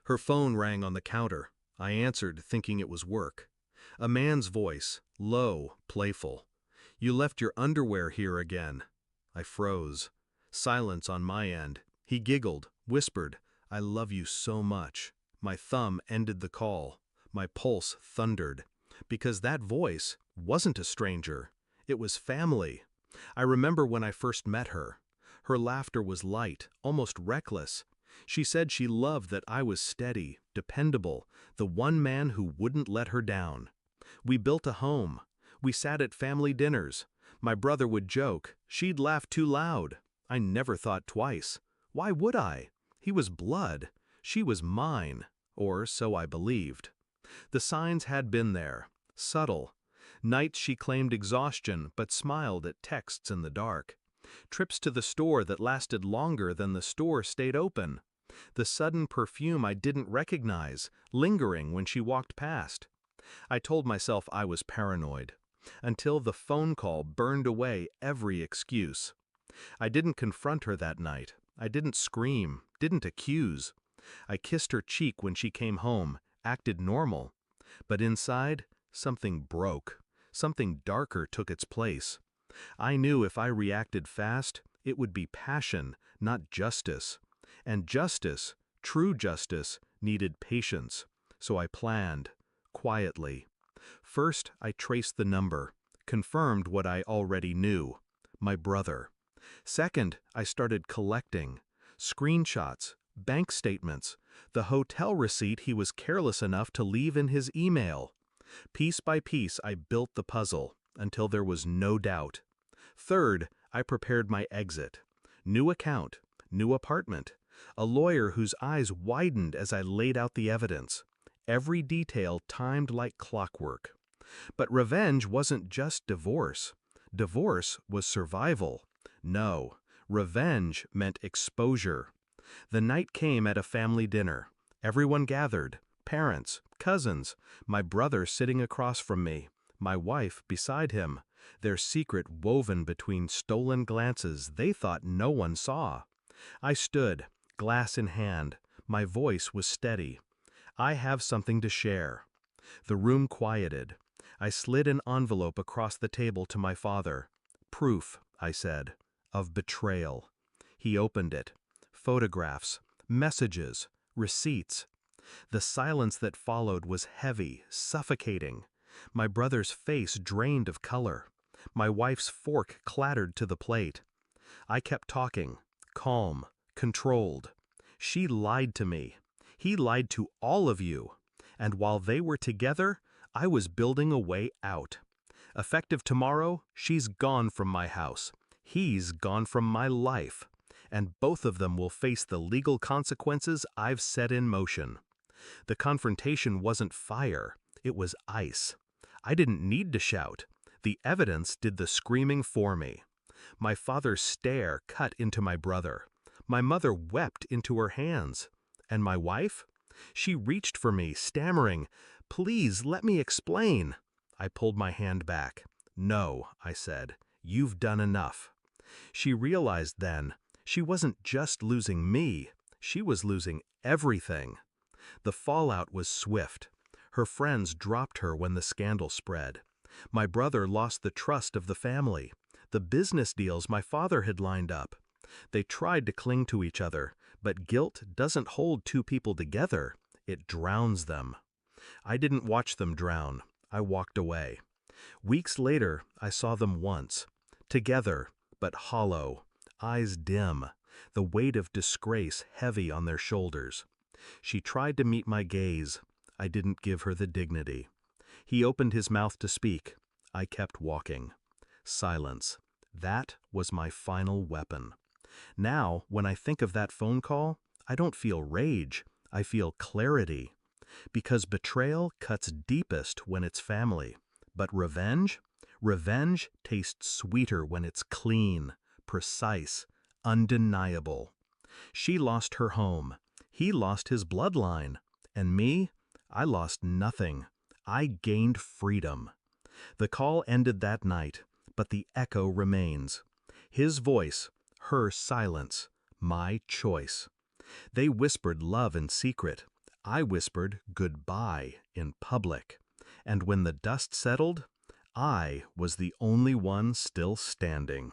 Her phone rang on the counter. I answered, thinking it was work. A man's voice, low, playful. "You left your underwear here again." I froze. Silence on my end. He giggled, whispered, "I love you so much." My thumb ended the call. My pulse thundered. Because that voice wasn't a stranger. It was family. I remember when I first met her. Her laughter was light, almost reckless. She said she loved that I was steady, dependable, the one man who wouldn't let her down. We built a home. We sat at family dinners. My brother would joke, she'd laugh too loud. I never thought twice. Why would I? He was blood. She was mine. Or so I believed. The signs had been there. Subtle. Nights she claimed exhaustion but smiled at texts in the dark. Trips to the store that lasted longer than the store stayed open. The sudden perfume I didn't recognize, lingering when she walked past. I told myself I was paranoid. Until the phone call burned away every excuse. I didn't confront her that night. I didn't scream, didn't accuse. I kissed her cheek when she came home, acted normal. But inside, something broke. Something darker took its place. I knew if I reacted fast, it would be passion, not justice. And justice, true justice, needed patience. So I planned, quietly. First, I traced the number, confirmed what I already knew, my brother. Second, I started collecting. Screenshots, bank statements, the hotel receipt he was careless enough to leave in his email. Piece by piece, I built the puzzle, until there was no doubt. Third, I prepared my exit. New account, new apartment, a lawyer whose eyes widened as I laid out the evidence. Every detail timed like clockwork. But revenge wasn't just divorce. Divorce was survival. No, revenge meant exposure. The night came at a family dinner. Everyone gathered. Parents, cousins, my brother sitting across from me, my wife beside him, their secret woven between stolen glances they thought no one saw. I stood, glass in hand. My voice was steady. "I have something to share." The room quieted. I slid an envelope across the table to my father. "Proof," I said, "of betrayal." He opened it. Photographs, messages, receipts. The silence that followed was heavy, suffocating. My brother's face drained of color. My wife's fork clattered to the plate. I kept talking, calm, controlled. She lied to me. He lied to all of you. And while they were together, I was building a way out. Effective tomorrow, she's gone from my house. He's gone from my life. And both of them will face the legal consequences I've set in motion. The confrontation wasn't fire, it was ice. I didn't need to shout. The evidence did the screaming for me. My father's stare cut into my brother. My mother wept into her hands. And my wife? She reached for me, stammering, "Please, let me explain." I pulled my hand back. "No," I said, "you've done enough." She realized then, she wasn't just losing me, she was losing everything. The fallout was swift. Her friends dropped her when the scandal spread. My brother lost the trust of the family, the business deals my father had lined up. They tried to cling to each other, but guilt doesn't hold two people together, it drowns them. I didn't watch them drown, I walked away. Weeks later, I saw them once. Together, but hollow, eyes dim, the weight of disgrace heavy on their shoulders. She tried to meet my gaze. I didn't give her the dignity. He opened his mouth to speak. I kept walking. Silence. That was my final weapon. Now, when I think of that phone call, I don't feel rage. I feel clarity. Because betrayal cuts deepest when it's family. But revenge? Revenge tastes sweeter when it's clean, precise, undeniable. She lost her home. He lost his bloodline. And me? I lost nothing. I gained freedom. The call ended that night, but the echo remains. His voice, her silence, my choice. They whispered love in secret. I whispered goodbye in public, and when the dust settled, I was the only one still standing.